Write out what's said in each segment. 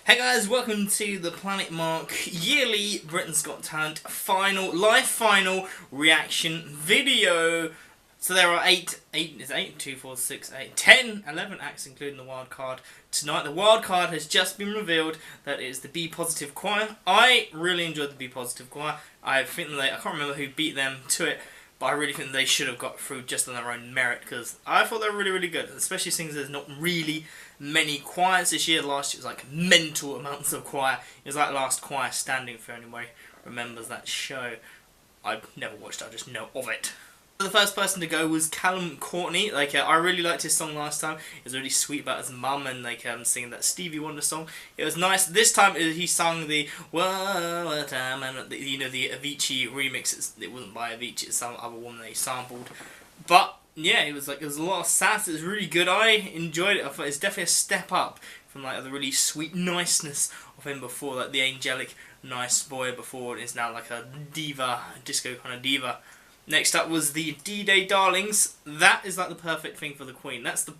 Hey guys, welcome to the Planet Mark yearly Britain's Got Talent live final reaction video. So there are 10, 11 acts including the wild card. Tonight the wild card has just been revealed. That is the Be Positive Choir. I really enjoyed the Be Positive Choir. I think I can't remember who beat them to it, but I really think they should have got through just on their own merit, because I thought they were really good, especially since there's not really many choirs this year. Last year was like mental amounts of choir. It was like Last Choir Standing, for anyone remembers that show. I've never watched it, I just know of it. The first person to go was Callum Courtney. I really liked his song last time. It was really sweet about his mum and singing that Stevie Wonder song. It was nice. This time he sung the "What Time" and the Avicii remix. It wasn't by Avicii; it's some other woman that he sampled. But yeah, it was a lot of sass. It was really good. I enjoyed it. I thought it's definitely a step up from the really sweet niceness of him before, like the angelic nice boy before. It's now like a diva, disco kind of diva. Next up was the D-Day Darlings. That is like the perfect thing for the Queen. That's the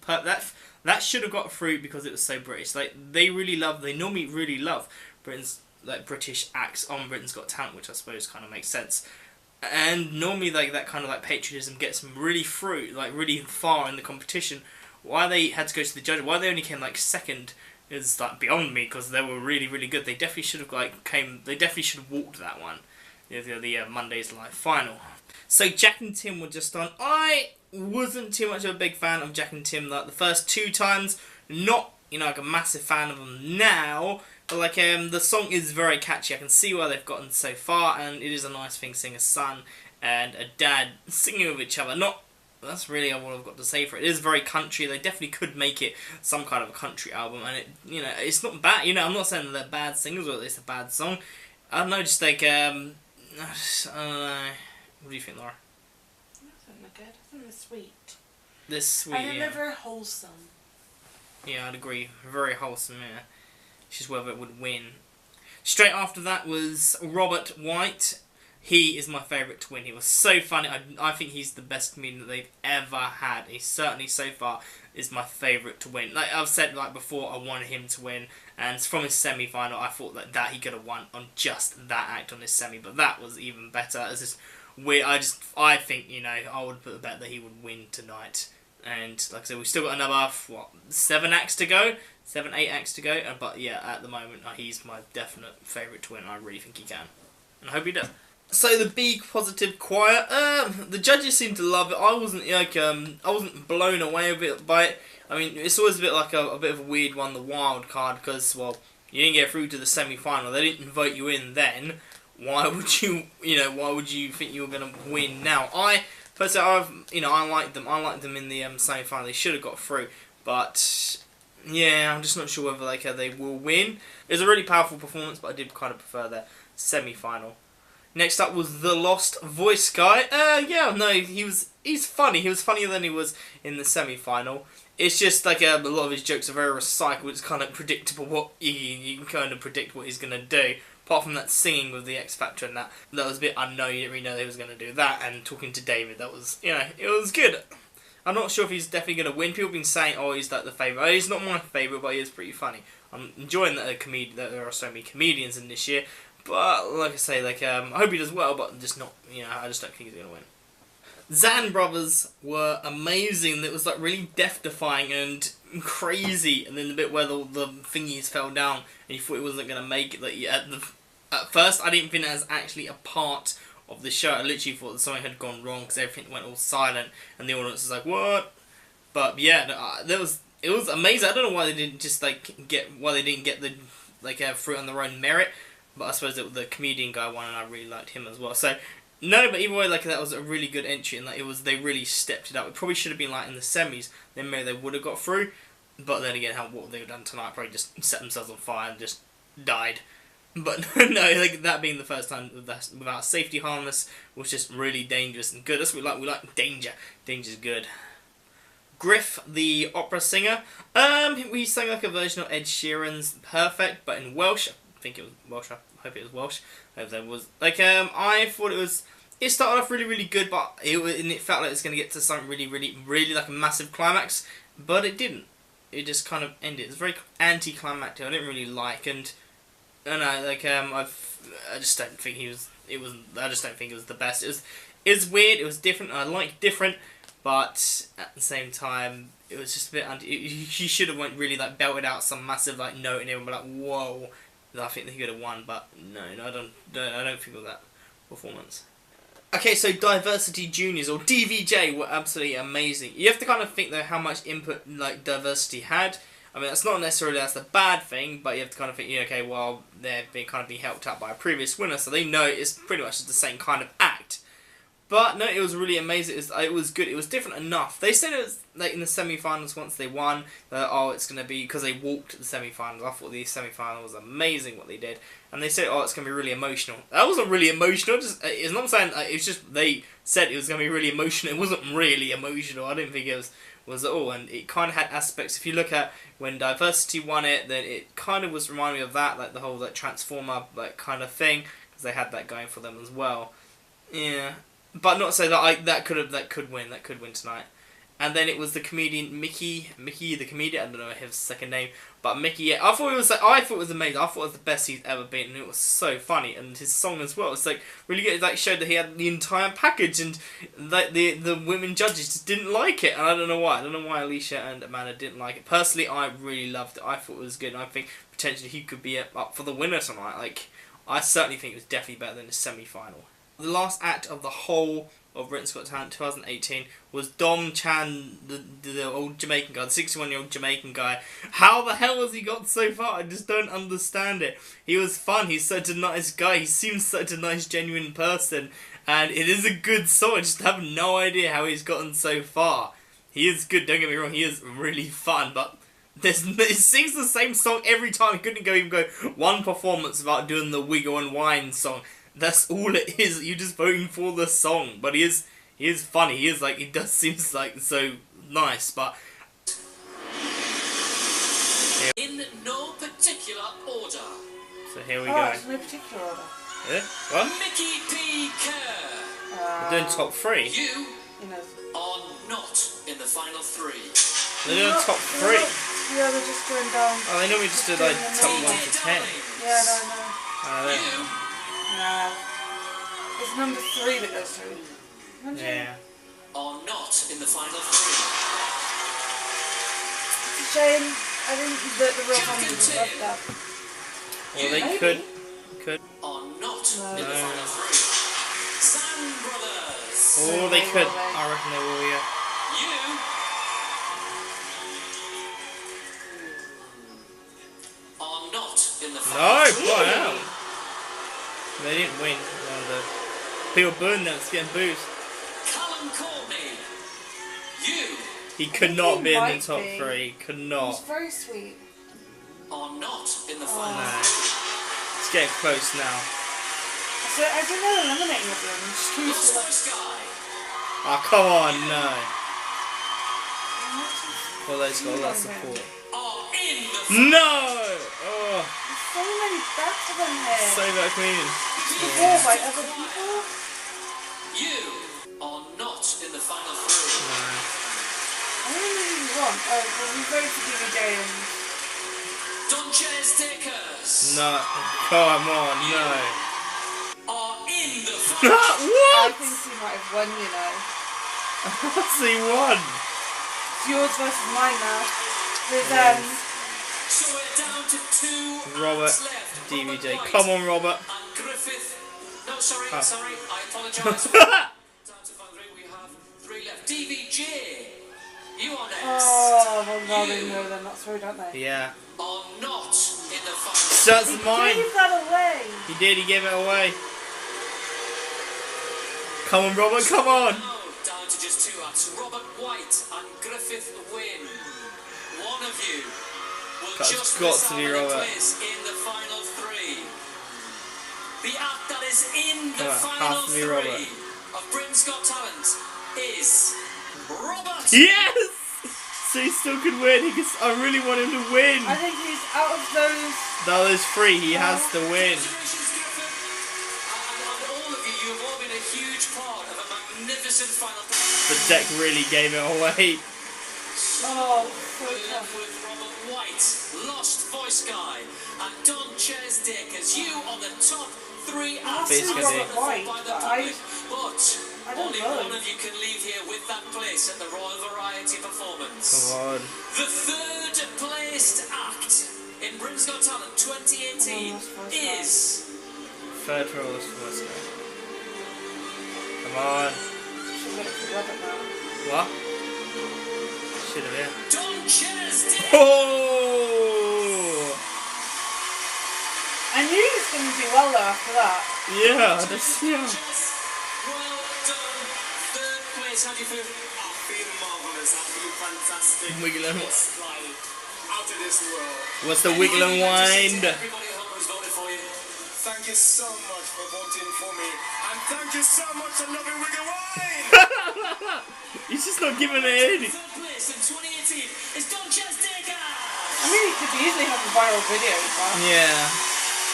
that should have got through because it was so British. They normally really love Britain's British acts on Britain's Got Talent, which I suppose kind of makes sense. And normally that kind of patriotism gets them really through, really far in the competition. Why they had to go to the judges, why they only came second, is beyond me, because they were really good. They definitely should have they definitely should have walked that one. The Monday's live final. So Jack and Tim were just on. I wasn't too much of a big fan of Jack and Tim the first two times. Not a massive fan of them now. But the song is very catchy. I can see where they've gotten so far, and it is a nice thing seeing a son and a dad singing with each other. That's really all I've got to say for it. It is very country. They definitely could make it some kind of a country album, and it's not bad. I'm not saying that they're bad singers or it's a bad song. I don't know, just I don't know. What do you think, Laura? I think they're good. I think they're sweet. They're sweet, and they're very wholesome. Yeah, I'd agree. Very wholesome, yeah. It's just whether it would win. Straight after that was Robert White. He is my favourite to win. He was so funny. I think he's the best comedian that they've ever had. He certainly, so far, is my favourite to win. Like I've said before, I wanted him to win. And from his semi-final, I thought that he could have won on just that act on his semi. But that was even better. It's just weird. I think, I would put a bet that he would win tonight. And like I said, we've still got another, 7 acts to go? 7, 8 acts to go. But yeah, at the moment, he's my definite favourite to win. I really think he can. And I hope he does. So the Be Positive Choir, the judges seemed to love it. I wasn't I wasn't blown away a bit by it. I mean, it's always a bit a bit of a weird one, the wild card, because you didn't get through to the semi-final. They didn't vote you in then. Why would you why would you think you were gonna win now? Personally, I liked them. I liked them in the semi-final. They should have got through, but yeah, I'm just not sure whether they will win. It was a really powerful performance, but I did kind of prefer their semi-final. Next up was the Lost Voice guy. Yeah, no, he's funny. He was funnier than he was in the semi-final. It's just a lot of his jokes are very recycled. It's kind of predictable what you can kind of predict what he's gonna do. Apart from that singing with the X Factor and that was a bit unknown. You didn't really know he was gonna do that. And talking to David, that was it was good. I'm not sure if he's definitely gonna win. People have been saying, oh, he's the favourite. He's not my favourite, but he is pretty funny. I'm enjoying that that there are so many comedians in this year. But like I say, I hope he does well, but just not. I just don't think he's gonna win. Zan Brothers were amazing. It was really death-defying and crazy. And then the bit where the thingies fell down and you thought it wasn't gonna make it. At first, I didn't think that was actually a part of the show. I literally thought that something had gone wrong because everything went all silent and the audience was like, "What?" But yeah, it was amazing. I don't know why they didn't just get the fruit on their own merit. But I suppose the comedian guy won, and I really liked him as well. So no, but either way, that was a really good entry, and they really stepped it up. It probably should have been in the semis. Then maybe they would have got through. But then again, what they've done tonight probably just set themselves on fire and just died. But no, that being the first time without safety harness was just really dangerous and good. That's what we like danger. Danger's good. Griff, the opera singer, he sang a version of Ed Sheeran's "Perfect," but in Welsh. I think it was Welsh. I hope it was Welsh. I hope there was. I thought it was. It started off really good, but it felt like it was going to get to something really a massive climax, but it didn't. it just kind of ended. It was very anticlimactic. I didn't really like, and I don't know, like I just don't think he was. I just don't think it was the best. It was weird. It was different. I liked different, but at the same time, it was just a bit. He should have went really like belted out some massive like note in it and be like, whoa. I think he could have won, but no, I don't think it was that performance. Okay, so Diversity Juniors, or DVJ, were absolutely amazing. You have to kind of think, though, how much input, like, Diversity had. I mean, that's not necessarily that's the bad thing, but you have to kind of think, yeah, okay, well, they're being helped out by a previous winner, so they know it's pretty much the same kind of act. But, no, it was really amazing. It was good. It was different enough. They said it was, like, in the semi-finals once they won, that, oh, it's going to be, because they walked the semi-finals. I thought the semi-final was amazing what they did. And they said, oh, it's going to be really emotional. That wasn't really emotional. It's not saying, it's just they said it was going to be really emotional. It wasn't really emotional. I didn't think it was at all. And it kind of had aspects. If you look at when Diversity won it, then it kind of was reminding me of that, like the whole like Transformer like kind of thing, because they had that going for them as well. Yeah, but not to say that that could win tonight. And then it was the comedian Mickey the comedian. I don't know his second name, but Mickey. Yeah, I thought it was amazing. I thought it was the best he's ever been, and it was so funny. And his song as well. It's like really good. It like showed that he had the entire package, and like the women judges just didn't like it, and I don't know why. I don't know why Alicia and Amanda didn't like it. Personally, I really loved it. I thought it was good, and I think potentially he could be up for the winner tonight. Like I certainly think it was definitely better than the semi-final. The last act of the whole of Britain's Got Talent 2018 was Dom Chang, the old Jamaican guy, the 61-year-old Jamaican guy. How the hell has he got so far? I just don't understand it. He was fun. He's such a nice guy. He seems such a nice, genuine person. And it is a good song. I just have no idea how he's gotten so far. He is good, don't get me wrong. He is really fun, but he sings the same song every time. He couldn't even go one performance without doing the Wiggle and Wine song. That's all it is. You're just voting for the song, but he is funny. He does seems like so nice, but in no particular order. So here we Oh, go. it's no particular order. Yeah? What? Mickey P. Kerr. We're doing top three. You You know. are not in the final three. They're doing top three. Yeah, they're just going down. Oh, they normally just do like top 1 to 10. Yeah, no. You Nah. It's number 3 that goes through. Isn't it? Yeah. are not in the final three. Shame. I think that the real fans would love that. Well, they Maybe. could. Are not No. in the final three. Sang Brothers. Or they could. Will they? I reckon they will, yeah. You are not in the final No, three. wow. They didn't win. People booing them, it's getting booed. Callum Courtney. You He could not be in the might top be. 3. Could It's not. very sweet. are not in the No. final It's getting close now. So I didn't know eliminating everyone. Just three. choose Lost to Boy Sky. Oh, come on, no. Well, they've got a lot of support. Are in the No! Oh, so many better than him. so that clean. Before by other people. You are not in the final three. I don't know who you want. Oh, well, we voted for DVD and... Donchez Dickers No, come on, no. are in the final I What? think he might have won, you know. What's he won? It's yours versus mine now. With, So we're down to 2 Robert, acts left. DVJ. White Come on, Robert. And Griffith. No, sorry, Ah. sorry. I apologise. Down to final three. We have 3 left. DVJ. You are next. oh, well, no, they know they're not through, don't they? Yeah. Are not in the final. That's He mine. gave that away. He did, he gave it away. Come on, Robert, come on. Now down to just 2 acts. Robert White and Griffith win. One of you will That's just got miss to out be on the Robert. quiz in the final 3. The act that is in the Come on, final has to be 3 Robert. of Britain's Got Talent is Robert. Yes! So he still could win. I really want him to win. I think he's out of those... No, there's 3. He has to win. Congratulations, Griffith. And all of you, you have all been a huge part of a magnificent final. The deck really gave it away. So Oh, so We left tough. with Robert White, Lost Voice Guy, and Don Chesdick as you on the top 3 acts Face as Gazzy. voted White, by the but public. I But don't only know. one of you can leave here with that place at the Royal Variety Performance. Come on. The third placed act in Britain's Got Talent 2018 is Third for all this first guy. Come on. Should wait for Robert now. What? Should have, yeah. Don Chesdick. Oh! I knew he was going to do well though after that. Yeah, that's, yeah. Well done. Third place, how do you feel? I feel marvelous. I feel fantastic. Wiggling. It's like out of this world. What's the wiggle and wind? Everybody at home who's voted for you. Thank you so much for voting for me, and thank you so much for loving Wiggle Wine. He's just not giving it any. Third place in 2018 is Don Chesdick. I mean, he could easily have a viral video, but Yeah.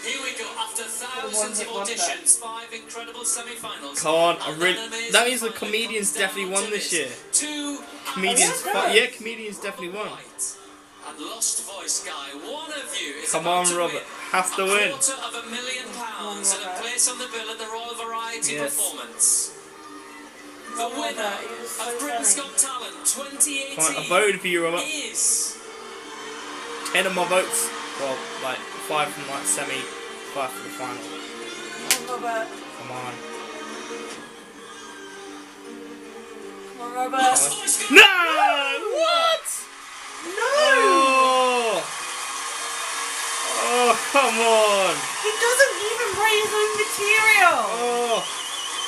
Here we go. After thousands of auditions, 5 incredible semi-finals. Come on, I and really. then amazing That means the final comedians comes down definitely to won this year. 2 Comedians, Oh, yeah, comedians definitely won. White and Lost Voice Guy. One of you is Come about on, to Robert, win have to win. £250,000 and a Robert. place on the bill at the Royal Variety Yes. Performance. The Oh, winner Robert, he was so of Britain's funny. Got Talent Come on, 2018 I voted for you, Robert. is 10 of my votes. Well, like 5 from like semi, 5 for the final. oh, Robert. Come on. Come on, Robert. Lost Voice Guy. No! What? No! Oh! Oh, come on! He doesn't even write his own material. Oh!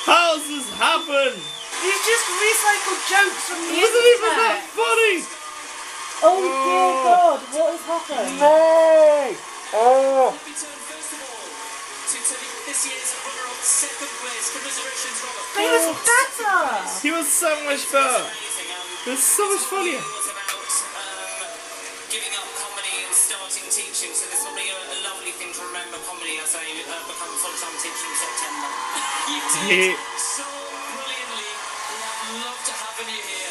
How's this happen? He's just recycled jokes from the It wasn't even internet. that funny! Oh dear God, what has happened? No! Oh! Be turned first of all to this year's runner-up second place. Commiserations, Robert. But he was better. He was so much better. It was so much funnier. It was about giving up comedy and starting teaching, so this will be a lovely thing to remember comedy as I become full-time teacher in September. You did so brilliantly. I'd love to have you here.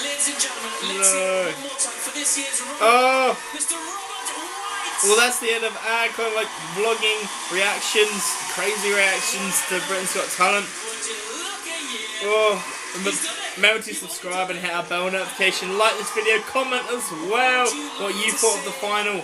Ladies and gentlemen, let's hear it one more time for this year's runner-up, Oh! Mr. Robert White. Well, that's the end of our kind of like vlogging reactions, crazy reactions to Britain's Got Talent. Would you look at you? Oh, remember to subscribe and hit our bell notification. Like this video, comment as well what you thought of the final.